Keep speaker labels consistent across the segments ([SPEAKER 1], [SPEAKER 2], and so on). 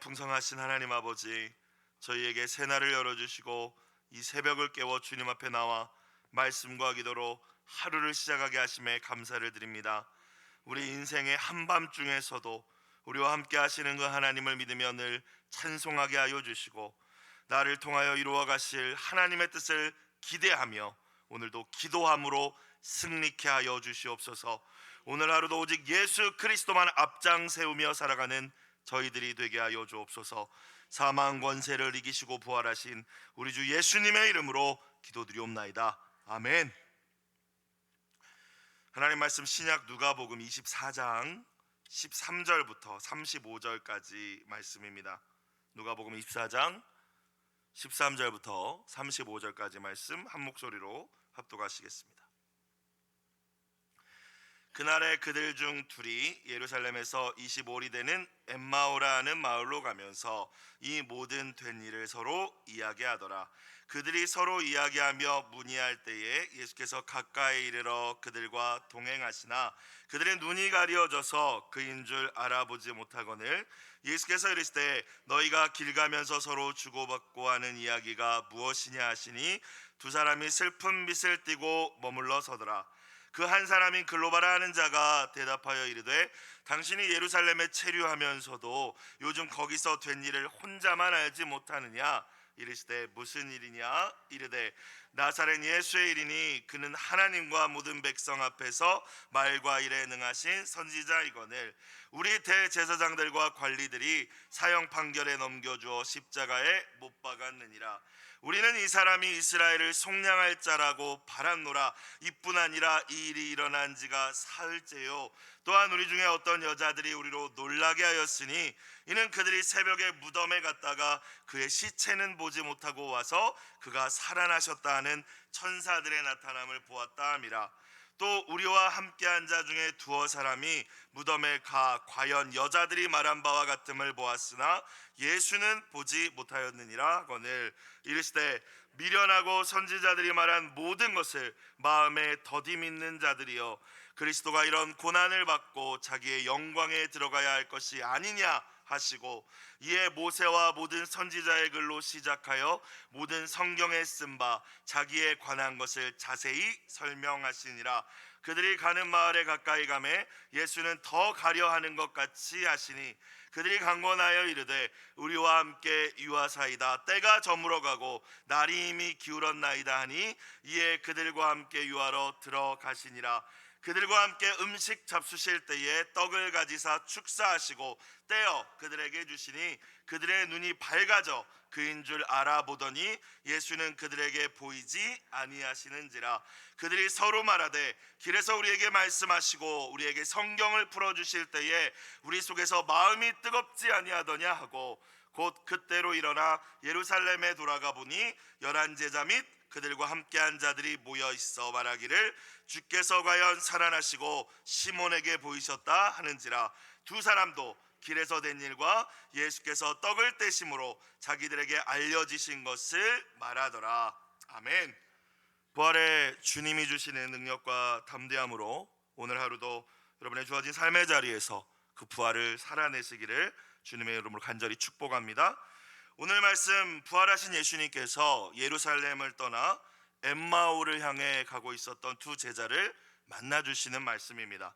[SPEAKER 1] 풍성하신 하나님 아버지, 저희에게 새날을 열어주시고 이 새벽을 깨워 주님 앞에 나와 말씀과 기도로 하루를 시작하게 하심에 감사를 드립니다. 우리 인생의 한밤중에서도 우리와 함께 하시는 그 하나님을 믿으며 늘 찬송하게 하여 주시고, 나를 통하여 이루어 가실 하나님의 뜻을 기대하며 오늘도 기도함으로 승리케 하여 주시옵소서. 오늘 하루도 오직 예수 그리스도만 앞장 세우며 살아가는 저희들이 되게 하여 주옵소서. 사망 권세를 이기시고 부활하신 우리 주 예수님의 이름으로 기도드리옵나이다. 아멘. 하나님 말씀 신약 누가복음 24장 13절부터 35절까지 말씀입니다. 누가복음 24장 13절부터 35절까지 말씀 한 목소리로 합독하시겠습니다. 그날에 그들 중 둘이 예루살렘에서 25里되는 엠마오라는 마을로 가면서 이 모든 된 일을 서로 이야기하더라. 그들이 서로 이야기하며 문의할 때에 예수께서 가까이 이르러 그들과 동행하시나 그들의 눈이 가려져서 그인 줄 알아보지 못하거늘 예수께서 이르시되 너희가 길 가면서 서로 주고받고 하는 이야기가 무엇이냐 하시니 두 사람이 슬픈 빛을 띠고 머물러 서더라. 그 한 사람인 글로바라 하는 자가 대답하여 이르되 당신이 예루살렘에 체류하면서도 요즘 거기서 된 일을 혼자만 알지 못하느냐. 이르시되 무슨 일이냐. 이르되 나사렛 예수의 일이니 그는 하나님과 모든 백성 앞에서 말과 일에 능하신 선지자이거늘 우리 대제사장들과 관리들이 사형 판결에 넘겨주어 십자가에 못 박았느니라. 우리는 이 사람이 이스라엘을 속량할 자라고 바랐노라. 이뿐 아니라 이 일이 일어난 지가 사흘째요. 또한 우리 중에 어떤 여자들이 우리로 놀라게 하였으니 이는 그들이 새벽에 무덤에 갔다가 그의 시체는 보지 못하고 와서 그가 살아나셨다 하는 천사들의 나타남을 보았다 함이라. 또 우리와 함께한 자 중에 두어 사람이 무덤에 가 과연 여자들이 말한 바와 같음을 보았으나 예수는 보지 못하였느니라 하거늘 이르시되 미련하고 선지자들이 말한 모든 것을 마음에 더디 믿는 자들이여 그리스도가 이런 고난을 받고 자기의 영광에 들어가야 할 것이 아니냐 하시고 이에 모세와 모든 선지자의 글로 시작하여 모든 성경에 쓴 바 자기에 관한 것을 자세히 설명하시니라. 그들이 가는 마을에 가까이 가매 예수는 더 가려 하는 것 같이 하시니 그들이 강권하여 이르되 우리와 함께 유하사이다. 때가 저물어 가고 날이 이미 기울었나이다 하니 이에 그들과 함께 유하러 들어가시니라. 그들과 함께 음식 잡수실 때에 떡을 가지사 축사하시고 떼어 그들에게 주시니 그들의 눈이 밝아져 그인 줄 알아보더니 예수는 그들에게 보이지 아니하시는지라. 그들이 서로 말하되 길에서 우리에게 말씀하시고 우리에게 성경을 풀어주실 때에 우리 속에서 마음이 뜨겁지 아니하더냐 하고 곧 그때로 일어나 예루살렘에 돌아가 보니 11 제자 및 그들과 함께한 자들이 모여 있어 말하기를 주께서 과연 살아나시고 시몬에게 보이셨다 하는지라. 두 사람도 길에서 된 일과 예수께서 떡을 떼심으로 자기들에게 알려지신 것을 말하더라. 아멘. 부활의 주님이 주시는 능력과 담대함으로 오늘 하루도 여러분의 주어진 삶의 자리에서 그 부활을 살아내시기를 주님의 이름으로 간절히 축복합니다. 오늘 말씀 부활하신 예수님께서 예루살렘을 떠나 엠마오를 향해 가고 있었던 두 제자를 만나주시는 말씀입니다.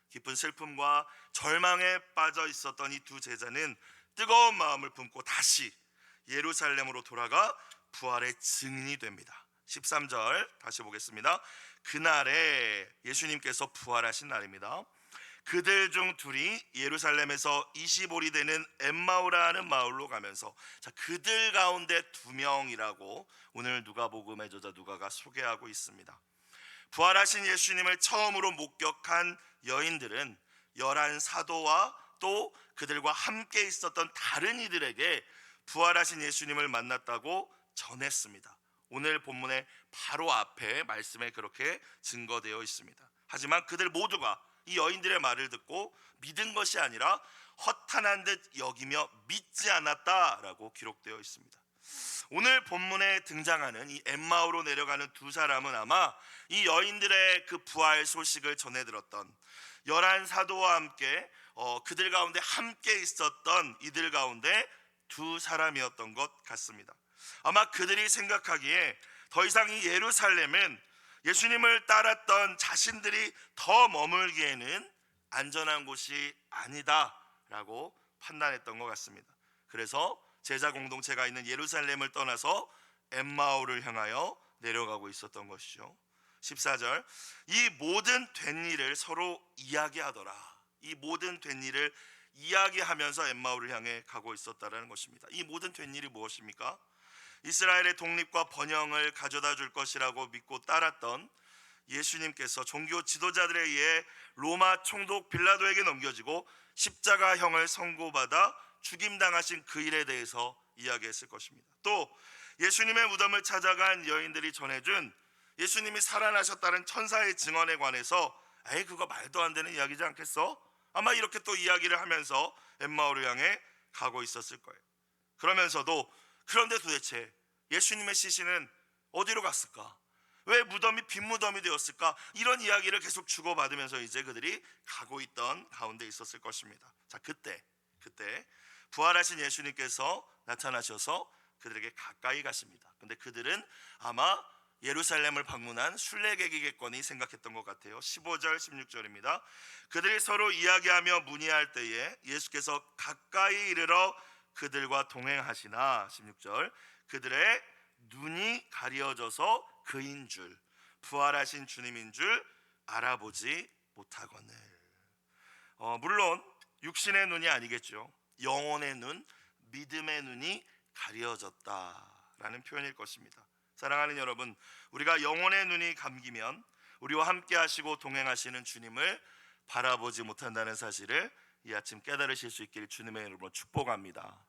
[SPEAKER 1] 깊은 슬픔과 절망에 빠져 있었던 이 두 제자는 뜨거운 마음을 품고 다시 예루살렘으로 돌아가 부활의 증인이 됩니다. 13절 다시 보겠습니다. 그날에 예수님께서 부활하신 날입니다. 그들 중 둘이 예루살렘에서 25里되는 엠마오라 하는 마을로 가면서 그들 가운데 2명이라고 오늘 누가복음의 저자 누가가 소개하고 있습니다. 부활하신 예수님을 처음으로 목격한 여인들은 11 사도와 또 그들과 함께 있었던 다른 이들에게 부활하신 예수님을 만났다고 전했습니다. 오늘 본문의 바로 앞에 말씀에 그렇게 증거되어 있습니다. 하지만 그들 모두가 이 여인들의 말을 듣고 믿은 것이 아니라 허탄한 듯 여기며 믿지 않았다라고 기록되어 있습니다. 오늘 본문에 등장하는 이 엠마오로 내려가는 두 사람은 아마 이 여인들의 그 부활 소식을 전해 들었던 11 사도와 함께 그들 가운데 함께 있었던 이들 가운데 두 사람이었던 것 같습니다. 아마 그들이 생각하기에 더 이상 이 예루살렘은 예수님을 따랐던 자신들이 더 머물기에는 안전한 곳이 아니다라고 판단했던 것 같습니다. 그래서 제자 공동체가 있는 예루살렘을 떠나서 엠마오를 향하여 내려가고 있었던 것이죠. 14절, 이 모든 된 일을 서로 이야기하더라. 이 모든 된 일을 이야기하면서 엠마오를 향해 가고 있었다라는 것입니다. 이 모든 된 일이 무엇입니까? 이스라엘의 독립과 번영을 가져다 줄 것이라고 믿고 따랐던 예수님께서 종교 지도자들에 의해 로마 총독 빌라도에게 넘겨지고 십자가형을 선고받아 죽임당하신 그 일에 대해서 이야기했을 것입니다. 또 예수님의 무덤을 찾아간 여인들이 전해준 예수님이 살아나셨다는 천사의 증언에 관해서 에이 그거 말도 안 되는 이야기지 않겠어? 아마 이렇게 또 이야기를 하면서 엠마오를 향해 가고 있었을 거예요. 그러면서도 그런데 도대체 예수님의 시신은 어디로 갔을까? 왜 무덤이 빈 무덤이 되었을까? 이런 이야기를 계속 주고받으면서 이제 그들이 가고 있던 가운데 있었을 것입니다. 자, 그때 부활하신 예수님께서 나타나셔서 그들에게 가까이 가십니다. 근데 그들은 아마 예루살렘을 방문한 순례객이겠거니 생각했던 것 같아요. 15절 16절입니다. 그들이 서로 이야기하며 문의할 때에 예수께서 가까이 이르러 그들과 동행하시나 16절 그들의 눈이 가려져서 그인 줄 부활하신 주님인 줄 알아보지 못하거늘. 물론 육신의 눈이 아니겠죠. 영혼의 눈, 믿음의 눈이 가려졌다라는 표현일 것입니다. 사랑하는 여러분, 우리가 영혼의 눈이 감기면 우리와 함께 하시고 동행하시는 주님을 바라보지 못한다는 사실을 이 아침 깨달으실 수 있기를 주님의 이름으로 축복합니다.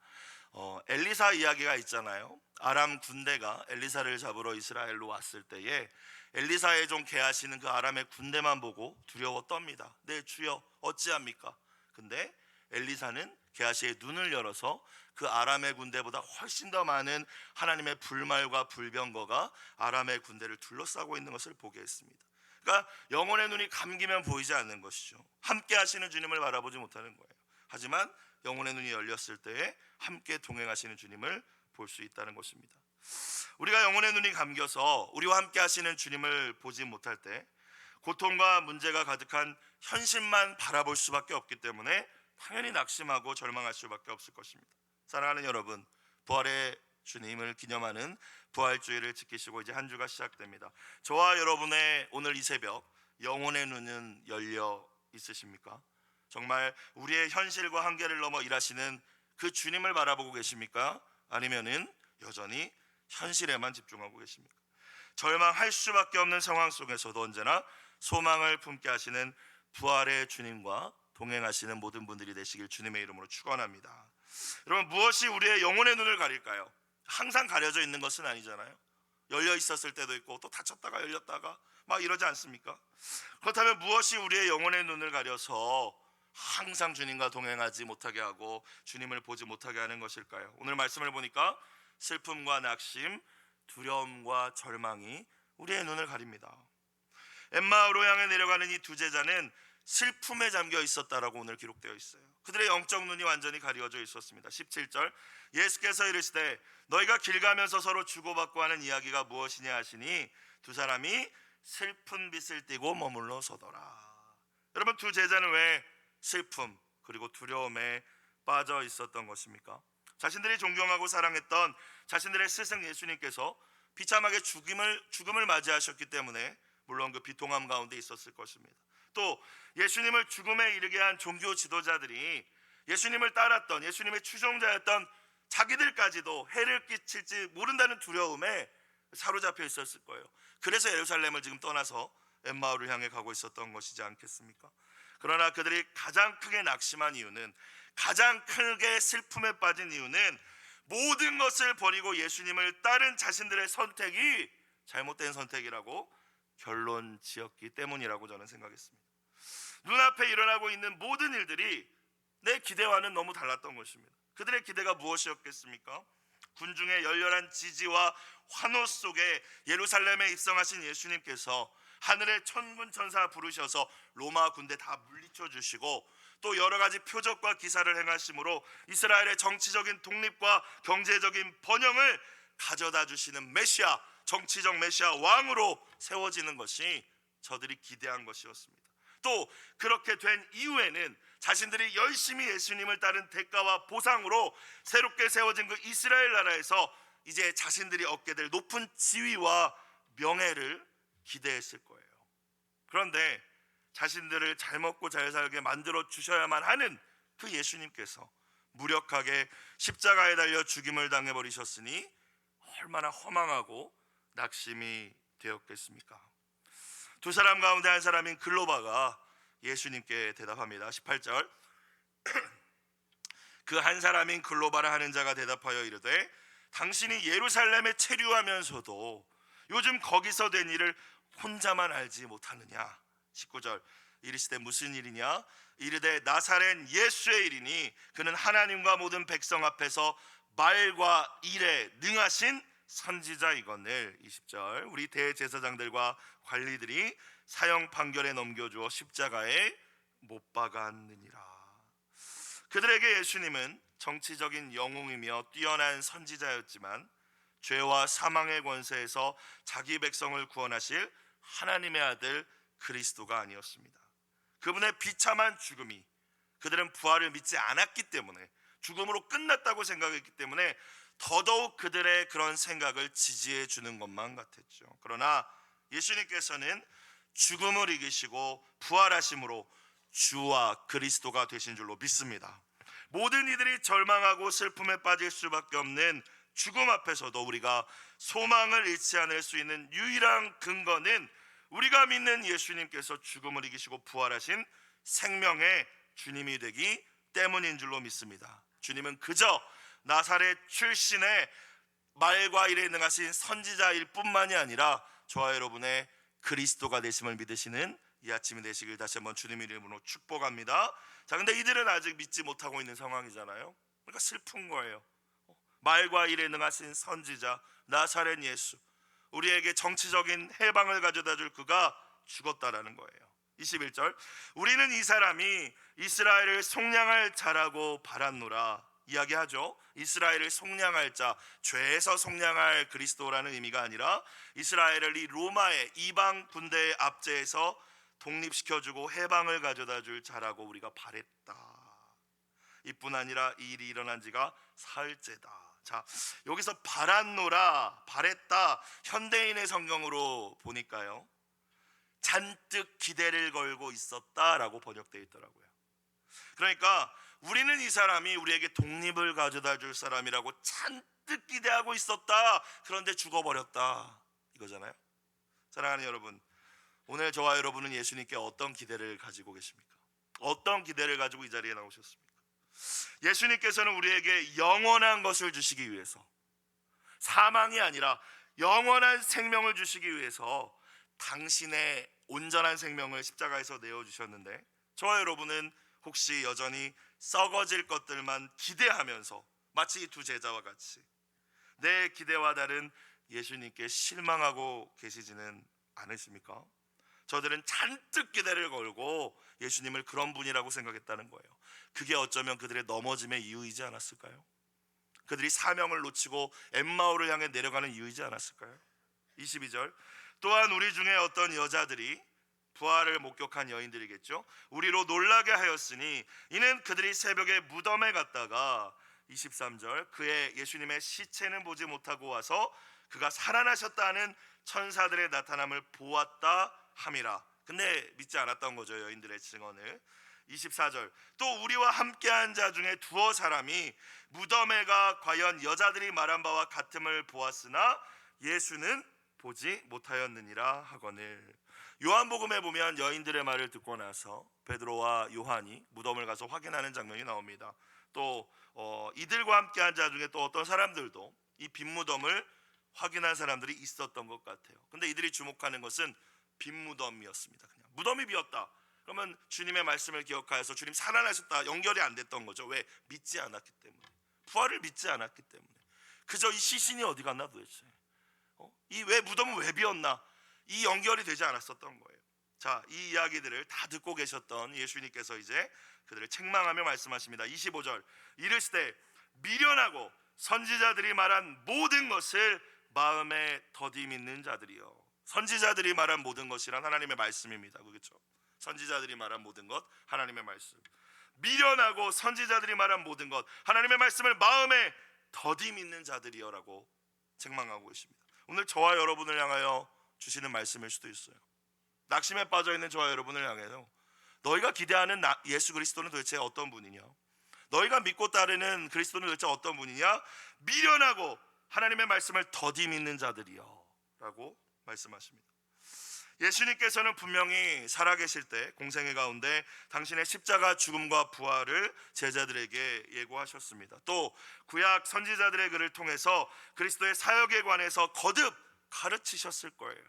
[SPEAKER 1] 엘리사 이야기가 있잖아요. 아람 군대가 엘리사를 잡으러 이스라엘로 왔을 때에 엘리사의 종 게하시는 그 아람의 군대만 보고 두려워 떱니다. 네 주여 어찌합니까? 근데 엘리사는 게하시의 눈을 열어서 그 아람의 군대보다 훨씬 더 많은 하나님의 불말과 불병거가 아람의 군대를 둘러싸고 있는 것을 보게 했습니다. 그러니까 영혼의 눈이 감기면 보이지 않는 것이죠. 함께 하시는 주님을 바라보지 못하는 거예요. 하지만 영혼의 눈이 열렸을 때에 함께 동행하시는 주님을 볼 수 있다는 것입니다. 우리가 영혼의 눈이 감겨서 우리와 함께 하시는 주님을 보지 못할 때 고통과 문제가 가득한 현실만 바라볼 수밖에 없기 때문에 당연히 낙심하고 절망할 수밖에 없을 것입니다. 사랑하는 여러분, 부활의 주님을 기념하는 부활주의를 지키시고 이제 한 주가 시작됩니다. 저와 여러분의 오늘 이 새벽 영혼의 눈은 열려 있으십니까? 정말 우리의 현실과 한계를 넘어 일하시는 그 주님을 바라보고 계십니까? 아니면은 여전히 현실에만 집중하고 계십니까? 절망할 수밖에 없는 상황 속에서도 언제나 소망을 품게 하시는 부활의 주님과 동행하시는 모든 분들이 되시길 주님의 이름으로 축원합니다. 여러분, 무엇이 우리의 영혼의 눈을 가릴까요? 항상 가려져 있는 것은 아니잖아요. 열려 있었을 때도 있고 또 닫혔다가 열렸다가 막 이러지 않습니까? 그렇다면 무엇이 우리의 영혼의 눈을 가려서 항상 주님과 동행하지 못하게 하고 주님을 보지 못하게 하는 것일까요? 오늘 말씀을 보니까 슬픔과 낙심, 두려움과 절망이 우리의 눈을 가립니다. 엠마오로 향해 내려가는 이 두 제자는 슬픔에 잠겨 있었다라고 오늘 기록되어 있어요. 그들의 영적 눈이 완전히 가려져 있었습니다. 17절 예수께서 이르시되 너희가 길 가면서 서로 주고받고 하는 이야기가 무엇이냐 하시니 두 사람이 슬픈 빛을 띠고 머물러 서더라. 여러분, 두 제자는 왜 슬픔 그리고 두려움에 빠져 있었던 것입니까? 자신들이 존경하고 사랑했던 자신들의 스승 예수님께서 비참하게 죽음을 맞이하셨기 때문에 물론 그 비통함 가운데 있었을 것입니다. 또 예수님을 죽음에 이르게 한 종교 지도자들이 예수님을 따랐던 예수님의 추종자였던 자기들까지도 해를 끼칠지 모른다는 두려움에 사로잡혀 있었을 거예요. 그래서 예루살렘을 지금 떠나서 엠마오를 향해 가고 있었던 것이지 않겠습니까? 그러나 그들이 가장 크게 낙심한 이유는, 가장 크게 슬픔에 빠진 이유는 모든 것을 버리고 예수님을 따른 자신들의 선택이 잘못된 선택이라고 결론 지었기 때문이라고 저는 생각했습니다. 눈앞에 일어나고 있는 모든 일들이 내 기대와는 너무 달랐던 것입니다. 그들의 기대가 무엇이었겠습니까? 군중의 열렬한 지지와 환호 속에 예루살렘에 입성하신 예수님께서 하늘의 천군 천사 부르셔서 로마 군대 다 물리쳐 주시고 또 여러 가지 표적과 기사를 행하심으로 이스라엘의 정치적인 독립과 경제적인 번영을 가져다 주시는 메시아, 정치적 메시아 왕으로 세워지는 것이 저들이 기대한 것이었습니다. 또 그렇게 된 이후에는 자신들이 열심히 예수님을 따른 대가와 보상으로 새롭게 세워진 그 이스라엘 나라에서 이제 자신들이 얻게 될 높은 지위와 명예를 기대했을 거예요. 그런데 자신들을 잘 먹고 잘 살게 만들어 주셔야만 하는 그 예수님께서 무력하게 십자가에 달려 죽임을 당해버리셨으니 얼마나 허망하고 낙심이 되었겠습니까? 두 사람 가운데 한 사람인 글로바가 예수님께 대답합니다. 18절 그 한 사람인 글로바라 하는 자가 대답하여 이르되 당신이 예루살렘에 체류하면서도 요즘 거기서 된 일을 혼자만 알지 못하느냐. 19절 이르시되 무슨 일이냐. 이르되 나사렛 예수의 일이니 그는 하나님과 모든 백성 앞에서 말과 일에 능하신 선지자이거늘. 20절 우리 대제사장들과 관리들이 사형 판결에 넘겨주어 십자가에 못 박았느니라. 그들에게 예수님은 정치적인 영웅이며 뛰어난 선지자였지만 죄와 사망의 권세에서 자기 백성을 구원하실 하나님의 아들 그리스도가 아니었습니다. 그분의 비참한 죽음이 그들은 부활을 믿지 않았기 때문에, 죽음으로 끝났다고 생각했기 때문에 더더욱 그들의 그런 생각을 지지해 주는 것만 같았죠. 그러나 예수님께서는 죽음을 이기시고 부활하심으로 주와 그리스도가 되신 줄로 믿습니다. 모든 이들이 절망하고 슬픔에 빠질 수밖에 없는 죽음 앞에서도 우리가 소망을 잃지 않을 수 있는 유일한 근거는 우리가 믿는 예수님께서 죽음을 이기시고 부활하신 생명의 주님이 되기 때문인 줄로 믿습니다. 주님은 그저 나사렛 출신의 말과 일에 능하신 선지자일 뿐만이 아니라 저와 여러분의 그리스도가 되심을 믿으시는 이 아침이 되시길 다시 한번 주님의 이름으로 축복합니다. 자, 근데 이들은 아직 믿지 못하고 있는 상황이잖아요. 그러니까 슬픈 거예요. 말과 일에 능하신 선지자 나사렛 예수, 우리에게 정치적인 해방을 가져다 줄 그가 죽었다라는 거예요. 21절 우리는 이 사람이 이스라엘을 속량할 자라고 바랐노라 이야기하죠. 이스라엘을 속량할 자, 죄에서 속량할 그리스도라는 의미가 아니라 이스라엘을 이 로마의 이방 군대의 압제에서 독립시켜주고 해방을 가져다 줄 자라고 우리가 바랬다. 이뿐 아니라 이 일이 일어난 지가 사흘째다. 자, 여기서 바랐노라, 바랬다, 현대인의 성경으로 보니까요 잔뜩 기대를 걸고 있었다라고 번역되어 있더라고요. 그러니까 우리는 이 사람이 우리에게 독립을 가져다 줄 사람이라고 잔뜩 기대하고 있었다. 그런데 죽어버렸다, 이거잖아요. 사랑하는 여러분, 오늘 저와 여러분은 예수님께 어떤 기대를 가지고 계십니까? 어떤 기대를 가지고 이 자리에 나오셨습니까? 예수님께서는 우리에게 영원한 것을 주시기 위해서, 사망이 아니라 영원한 생명을 주시기 위해서 당신의 온전한 생명을 십자가에서 내어주셨는데, 저와 여러분은 혹시 여전히 썩어질 것들만 기대하면서 마치 이 두 제자와 같이 내 기대와 다른 예수님께 실망하고 계시지는 않으십니까? 저들은 잔뜩 기대를 걸고 예수님을 그런 분이라고 생각했다는 거예요. 그게 어쩌면 그들의 넘어짐의 이유이지 않았을까요? 그들이 사명을 놓치고 엠마오를 향해 내려가는 이유이지 않았을까요? 22절 또한 우리 중에 어떤 여자들이, 부활을 목격한 여인들이겠죠, 우리로 놀라게 하였으니 이는 그들이 새벽에 무덤에 갔다가 23절 그의 예수님의 시체는 보지 못하고 와서 그가 살아나셨다는 천사들의 나타남을 보았다 함이라. 근데 믿지 않았던 거죠, 여인들의 증언을. 24절 또 우리와 함께한 자 중에 두어 사람이 무덤에 가 과연 여자들이 말한 바와 같음을 보았으나 예수는 보지 못하였느니라 하거늘. 요한복음에 보면 여인들의 말을 듣고 나서 베드로와 요한이 무덤을 가서 확인하는 장면이 나옵니다. 또 이들과 함께한 자 중에 또 어떤 사람들도 이 빈 무덤을 확인한 사람들이 있었던 것 같아요. 근데 이들이 주목하는 것은 빈 무덤이었습니다. 그냥 무덤이 비었다. 그러면 주님의 말씀을 기억하여서 주님 살아나셨다 연결이 안 됐던 거죠. 왜? 믿지 않았기 때문에, 부활을 믿지 않았기 때문에. 그저 이 시신이 어디 갔나 도대체, 이 왜 무덤은 왜 비었나, 이 연결이 되지 않았었던 거예요. 자, 이 이야기들을 다 듣고 계셨던 예수님께서 이제 그들을 책망하며 말씀하십니다. 25절, 이르시되 미련하고 선지자들이 말한 모든 것을 마음에 더디 믿는 자들이요. 선지자들이 말한 모든 것이란 하나님의 말씀입니다. 그렇죠? 선지자들이 말한 모든 것, 하나님의 말씀. 미련하고 선지자들이 말한 모든 것, 하나님의 말씀을 마음에 더디 믿는 자들이여라고 책망하고 계십니다. 오늘 저와 여러분을 향하여 주시는 말씀일 수도 있어요. 낙심에 빠져 있는 저와 여러분을 향해서 너희가 기대하는 예수 그리스도는 도대체 어떤 분이냐? 너희가 믿고 따르는 그리스도는 도대체 어떤 분이냐? 미련하고 하나님의 말씀을 더디 믿는 자들이여 라고 말씀하십니다. 예수님께서는 분명히 살아계실 때 공생애 가운데 당신의 십자가 죽음과 부활을 제자들에게 예고하셨습니다. 또 구약 선지자들의 글을 통해서 그리스도의 사역에 관해서 거듭 가르치셨을 거예요.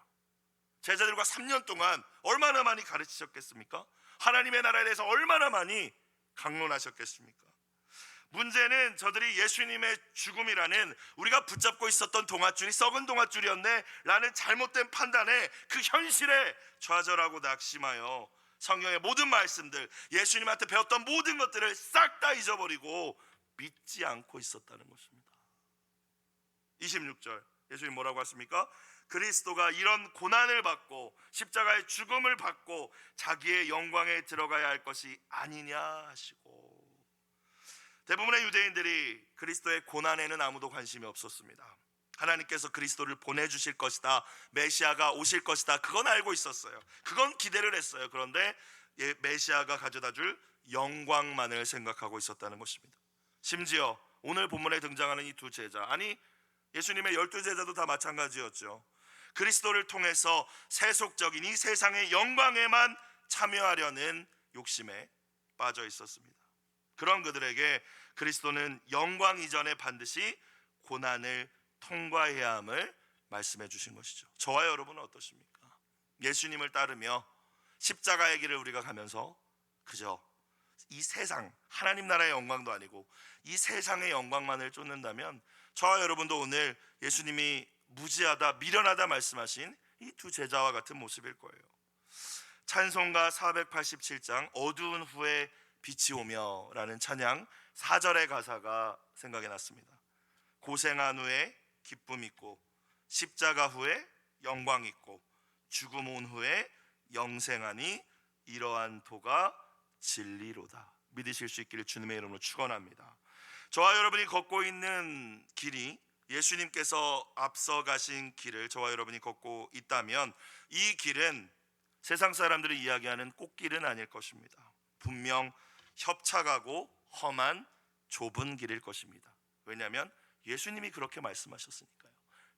[SPEAKER 1] 제자들과 3년 동안 얼마나 많이 가르치셨겠습니까? 하나님의 나라에 대해서 얼마나 많이 강론하셨겠습니까? 문제는 저들이 예수님의 죽음이라는 우리가 붙잡고 있었던 동아줄이 썩은 동아줄이었네 라는 잘못된 판단에 그 현실에 좌절하고 낙심하여 성경의 모든 말씀들, 예수님한테 배웠던 모든 것들을 싹 다 잊어버리고 믿지 않고 있었다는 것입니다. 26절 예수님 뭐라고 하십니까? 그리스도가 이런 고난을 받고 십자가의 죽음을 받고 자기의 영광에 들어가야 할 것이 아니냐 하시고, 대부분의 유대인들이 그리스도의 고난에는 아무도 관심이 없었습니다. 하나님께서 그리스도를 보내주실 것이다, 메시아가 오실 것이다, 그건 알고 있었어요. 그건 기대를 했어요. 그런데 메시아가 가져다 줄 영광만을 생각하고 있었다는 것입니다. 심지어 오늘 본문에 등장하는 이 두 제자, 아니 예수님의 12제자도 다 마찬가지였죠. 그리스도를 통해서 세속적인 이 세상의 영광에만 참여하려는 욕심에 빠져 있었습니다. 그런 그들에게 그리스도는 영광 이전에 반드시 고난을 통과해야 함을 말씀해 주신 것이죠. 저와 여러분은 어떠십니까? 예수님을 따르며 십자가의 길을 우리가 가면서 그저 이 세상, 하나님 나라의 영광도 아니고 이 세상의 영광만을 쫓는다면 저와 여러분도 오늘 예수님이 무지하다, 미련하다 말씀하신 이 두 제자와 같은 모습일 거예요. 찬송가 487장 어두운 후에 빛이 오며 라는 찬양 4절의 가사가 생각이 났습니다. 고생한 후에 기쁨 있고 십자가 후에 영광 있고 죽음 온 후에 영생하니 이러한 도가 진리로다. 믿으실 수 있기를 주님의 이름으로 축원합니다. 저와 여러분이 걷고 있는 길이 예수님께서 앞서 가신 길을 저와 여러분이 걷고 있다면 이 길은 세상 사람들이 이야기하는 꽃길은 아닐 것입니다. 분명 협착하고 험한 좁은 길일 것입니다. 왜냐하면 예수님이 그렇게 말씀하셨으니까요.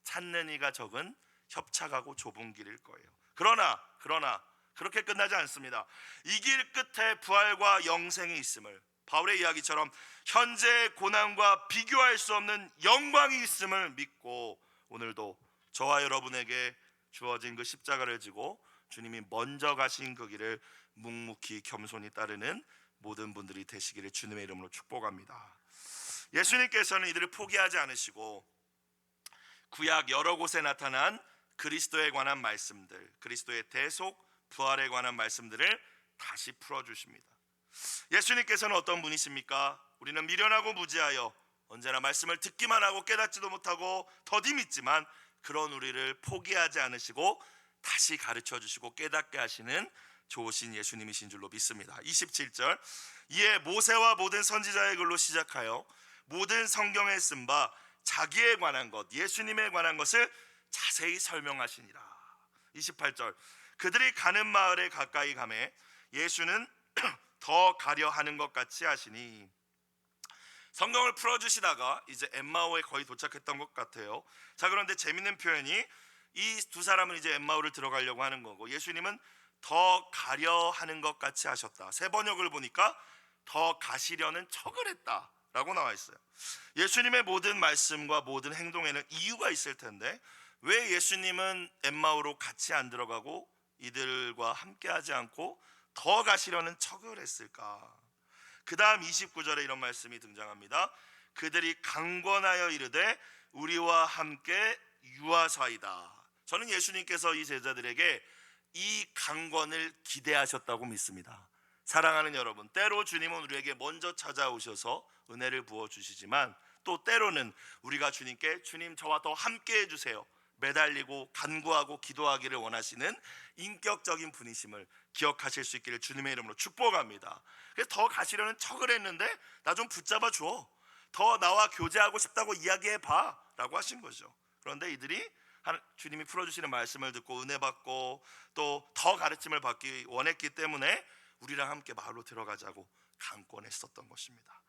[SPEAKER 1] 찾는 이가 적은 협착하고 좁은 길일 거예요. 그러나 그렇게 끝나지 않습니다. 이 길 끝에 부활과 영생이 있음을, 바울의 이야기처럼 현재의 고난과 비교할 수 없는 영광이 있음을 믿고 오늘도 저와 여러분에게 주어진 그 십자가를 지고 주님이 먼저 가신 그 길을 묵묵히 겸손히 따르는 모든 분들이 되시기를 주님의 이름으로 축복합니다. 예수님께서는 이들을 포기하지 않으시고 구약 여러 곳에 나타난 그리스도에 관한 말씀들, 그리스도의 대속 부활에 관한 말씀들을 다시 풀어주십니다. 예수님께서는 어떤 분이십니까? 우리는 미련하고 무지하여 언제나 말씀을 듣기만 하고 깨닫지도 못하고 더디 믿지만 그런 우리를 포기하지 않으시고 다시 가르쳐 주시고 깨닫게 하시는 좋으신 예수님이신 줄로 믿습니다. 27절 이에 모세와 모든 선지자의 글로 시작하여 모든 성경에 쓴 바 자기에 관한 것, 예수님에 관한 것을 자세히 설명하시니라. 28절 그들이 가는 마을에 가까이 가매 예수는 더 가려 하는 것 같이 하시니, 성경을 풀어주시다가 이제 엠마오에 거의 도착했던 것 같아요. 자, 그런데 재밌는 표현이 이 두 사람은 이제 엠마오를 들어가려고 하는 거고 예수님은 더 가려 하는 것 같이 하셨다. 새 번역을 보니까 더 가시려는 척을 했다 라고 나와 있어요. 예수님의 모든 말씀과 모든 행동에는 이유가 있을 텐데 왜 예수님은 엠마오로 같이 안 들어가고 이들과 함께 하지 않고 더 가시려는 척을 했을까? 그 다음 29절에 이런 말씀이 등장합니다. 그들이 강권하여 이르되 우리와 함께 유하사이다. 저는 예수님께서 이 제자들에게 이 강권을 기대하셨다고 믿습니다. 사랑하는 여러분, 때로 주님은 우리에게 먼저 찾아오셔서 은혜를 부어주시지만 또 때로는 우리가 주님께 주님 저와 더 함께 해주세요 매달리고 간구하고 기도하기를 원하시는 인격적인 분이심을 기억하실 수 있기를 주님의 이름으로 축복합니다. 그래서 더 가시려는 척을 했는데 나 좀 붙잡아 줘, 더 나와 교제하고 싶다고 이야기해봐 라고 하신 거죠. 그런데 이들이 주님이 풀어주시는 말씀을 듣고 은혜 받고 또 더 가르침을 받기 원했기 때문에 우리랑 함께 마을로 들어가자고 강권했었던 것입니다.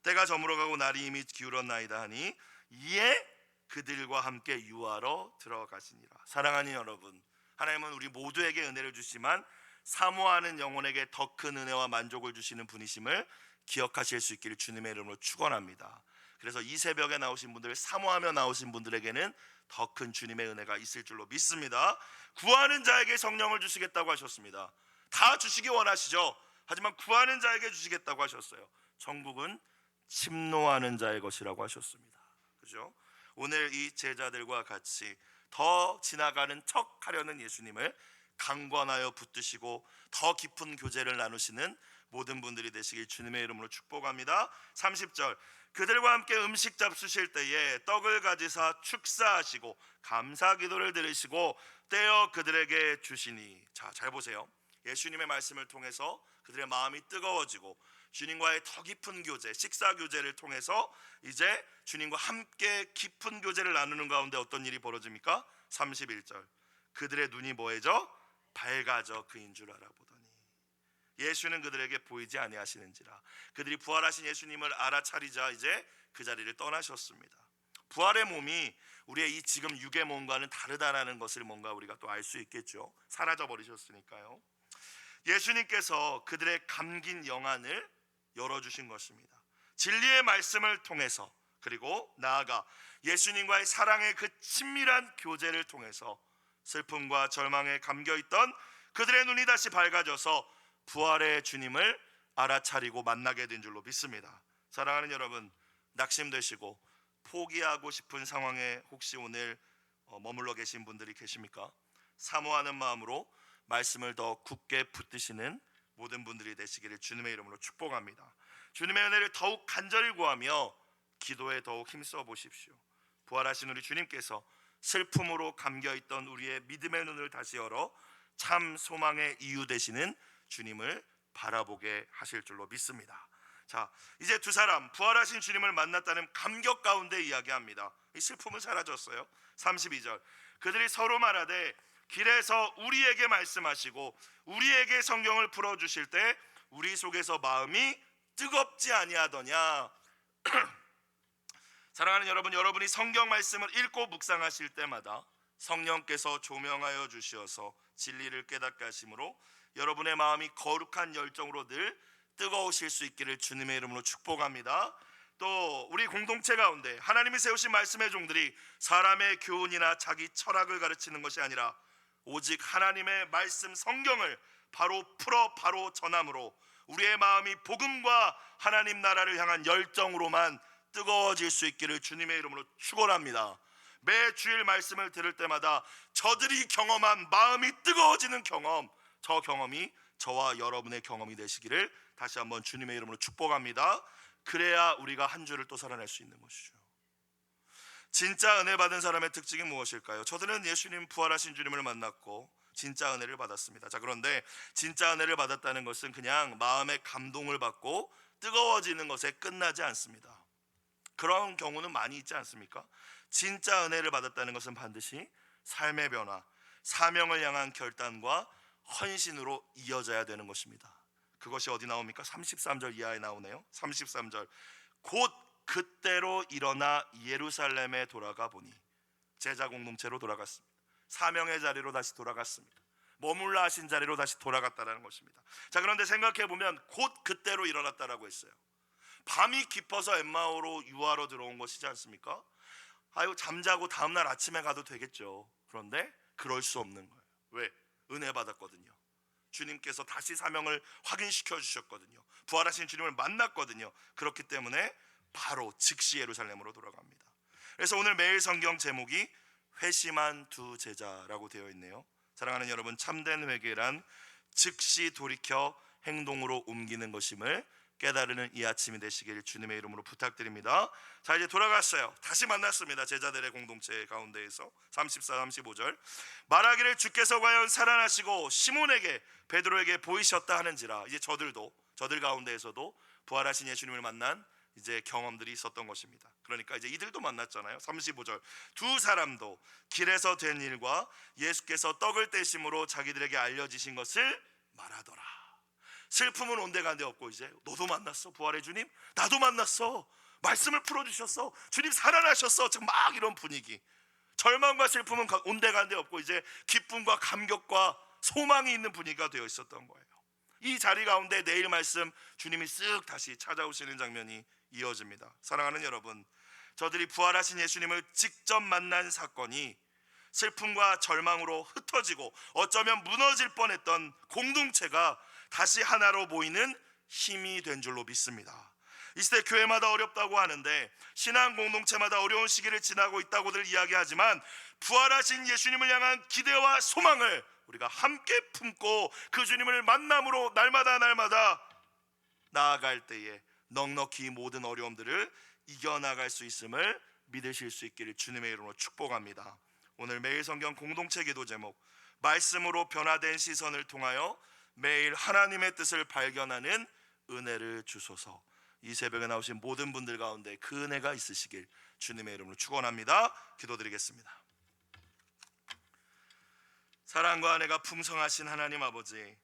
[SPEAKER 1] 때가 저물어가고 날이 이미 기울었나이다 하니 이에 그들과 함께 유하러 들어가시니라. 사랑하는 여러분, 하나님은 우리 모두에게 은혜를 주시지만 사모하는 영혼에게 더 큰 은혜와 만족을 주시는 분이심을 기억하실 수 있기를 주님의 이름으로 축원합니다. 그래서 이 새벽에 나오신 분들, 사모하며 나오신 분들에게는 더 큰 주님의 은혜가 있을 줄로 믿습니다. 구하는 자에게 성령을 주시겠다고 하셨습니다. 다 주시기 원하시죠. 하지만 구하는 자에게 주시겠다고 하셨어요. 천국은 침노하는 자의 것이라고 하셨습니다. 그죠? 오늘 이 제자들과 같이 더 지나가는 척 하려는 예수님을 강권하여 붙드시고 더 깊은 교제를 나누시는 모든 분들이 되시길 주님의 이름으로 축복합니다. 30절, 그들과 함께 음식 잡수실 때에 떡을 가지사 축사하시고 감사 기도를 들으시고 떼어 그들에게 주시니. 자, 잘 보세요. 예수님의 말씀을 통해서 그들의 마음이 뜨거워지고 주님과의 더 깊은 교제, 식사 교제를 통해서 이제 주님과 함께 깊은 교제를 나누는 가운데 어떤 일이 벌어집니까? 31절, 그들의 눈이 뭐해져? 밝아져 그인 줄 알아보더니. 예수는 그들에게 보이지 아니하시는지라. 그들이 부활하신 예수님을 알아차리자 이제 그 자리를 떠나셨습니다. 부활의 몸이 우리의 이 지금 육의 몸과는 다르다라는 것을 뭔가 우리가 또 알 수 있겠죠. 사라져 버리셨으니까요. 예수님께서 그들의 감긴 영안을 열어주신 것입니다. 진리의 말씀을 통해서, 그리고 나아가 예수님과의 사랑의 그 친밀한 교제를 통해서 슬픔과 절망에 감겨있던 그들의 눈이 다시 밝아져서 부활의 주님을 알아차리고 만나게 된 줄로 믿습니다. 사랑하는 여러분, 낙심되시고 포기하고 싶은 상황에 혹시 오늘 머물러 계신 분들이 계십니까? 사모하는 마음으로 말씀을 더 굳게 붙드시는 모든 분들이 되시기를 주님의 이름으로 축복합니다. 주님의 은혜를 더욱 간절히 구하며 기도에 더욱 힘써 보십시오. 부활하신 우리 주님께서 슬픔으로 감겨있던 우리의 믿음의 눈을 다시 열어 참 소망의 이유 되시는 주님을 바라보게 하실 줄로 믿습니다. 자, 이제 두 사람 부활하신 주님을 만났다는 감격 가운데 이야기합니다. 이 슬픔은 사라졌어요. 32절, 그들이 서로 말하되 길에서 우리에게 말씀하시고 우리에게 성경을 풀어주실 때 우리 속에서 마음이 뜨겁지 아니하더냐. 사랑하는 여러분, 여러분이 성경 말씀을 읽고 묵상하실 때마다 성령께서 조명하여 주시어서 진리를 깨닫게 하심으로 여러분의 마음이 거룩한 열정으로 늘 뜨거우실 수 있기를 주님의 이름으로 축복합니다. 또 우리 공동체 가운데 하나님이 세우신 말씀의 종들이 사람의 교훈이나 자기 철학을 가르치는 것이 아니라 오직 하나님의 말씀 성경을 바로 풀어 바로 전함으로 우리의 마음이 복음과 하나님 나라를 향한 열정으로만 뜨거워질 수 있기를 주님의 이름으로 축원합니다. 매 주일 말씀을 들을 때마다 저들이 경험한 마음이 뜨거워지는 경험, 저 경험이 저와 여러분의 경험이 되시기를 다시 한번 주님의 이름으로 축복합니다. 그래야 우리가 한 주를 또 살아낼 수 있는 것이죠. 진짜 은혜 받은 사람의 특징이 무엇일까요? 저들은 예수님 부활하신 주님을 만났고 진짜 은혜를 받았습니다. 자, 그런데 진짜 은혜를 받았다는 것은 그냥 마음의 감동을 받고 뜨거워지는 것에 끝나지 않습니다. 그런 경우는 많이 있지 않습니까? 진짜 은혜를 받았다는 것은 반드시 삶의 변화, 사명을 향한 결단과 헌신으로 이어져야 되는 것입니다. 그것이 어디 나옵니까? 33절 이하에 나오네요. 33절, 곧 그때로 일어나 예루살렘에 돌아가 보니. 제자 공동체로 돌아갔습니다. 사명의 자리로 다시 돌아갔습니다. 머물러 하신 자리로 다시 돌아갔다는 것입니다. 자, 그런데 생각해 보면 곧 그때로 일어났다라고 했어요. 밤이 깊어서 엠마오로 유하러 들어온 것이지 않습니까? 아유, 잠자고 다음날 아침에 가도 되겠죠. 그런데 그럴 수 없는 거예요. 왜? 은혜 받았거든요. 주님께서 다시 사명을 확인시켜 주셨거든요. 부활하신 주님을 만났거든요. 그렇기 때문에 바로 즉시 예루살렘으로 돌아갑니다. 그래서 오늘 매일 성경 제목이 회심한 두 제자라고 되어 있네요. 사랑하는 여러분, 참된 회개란 즉시 돌이켜 행동으로 옮기는 것임을 깨달으는 이 아침이 되시길 주님의 이름으로 부탁드립니다. 자, 이제 돌아갔어요. 다시 만났습니다. 제자들의 공동체 가운데에서 34, 35절 말하기를 주께서 과연 살아나시고 시몬에게 베드로에게 보이셨다 하는지라. 이제 저들 가운데에서도 부활하신 예수님을 만난 이제 경험들이 있었던 것입니다. 그러니까 이제 이들도 만났잖아요. 35절 두 사람도 길에서 된 일과 예수께서 떡을 떼심으로 자기들에게 알려지신 것을 말하더라. 슬픔은 온데간데 없고 이제 너도 만났어 부활의 주님, 나도 만났어, 말씀을 풀어주셨어, 주님 살아나셨어. 지금 막 이런 분위기, 절망과 슬픔은 온데간데 없고 이제 기쁨과 감격과 소망이 있는 분위기가 되어 있었던 거예요. 이 자리 가운데 내일 말씀 주님이 쓱 다시 찾아오시는 장면이 이어집니다. 사랑하는 여러분, 저들이 부활하신 예수님을 직접 만난 사건이 슬픔과 절망으로 흩어지고 어쩌면 무너질 뻔했던 공동체가 다시 하나로 모이는 힘이 된 줄로 믿습니다. 이 시대 교회마다 어렵다고 하는데 신앙 공동체마다 어려운 시기를 지나고 있다고들 이야기하지만 부활하신 예수님을 향한 기대와 소망을 우리가 함께 품고 그 주님을 만남으로 날마다 나아갈 때에 넉넉히 모든 어려움들을 이겨나갈 수 있음을 믿으실 수 있기를 주님의 이름으로 축복합니다. 오늘 매일 성경 공동체 기도 제목, 말씀으로 변화된 시선을 통하여 매일 하나님의 뜻을 발견하는 은혜를 주소서. 이 새벽에 나오신 모든 분들 가운데 그 은혜가 있으시길 주님의 이름으로 축원합니다. 기도드리겠습니다. 사랑과 은혜가 풍성하신 하나님 아버지,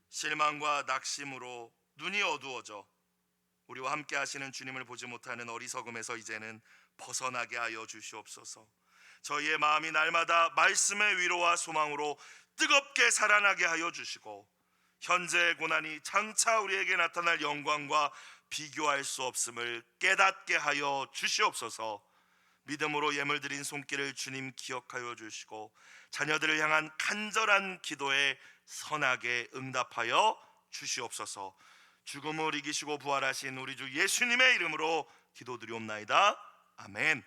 [SPEAKER 1] 실망과 낙심으로 눈이 어두워져 우리와 함께 하시는 주님을 보지 못하는 어리석음에서 이제는 벗어나게 하여 주시옵소서. 저희의 마음이 날마다 말씀의 위로와 소망으로 뜨겁게 살아나게 하여 주시고 현재의 고난이 장차 우리에게 나타날 영광과 비교할 수 없음을 깨닫게 하여 주시옵소서. 믿음으로 예물 드린 손길을 주님 기억하여 주시고 자녀들을 향한 간절한 기도에 선하게 응답하여 주시옵소서. 죽음을 이기시고 부활하신 우리 주 예수님의 이름으로 기도드리옵나이다. 아멘.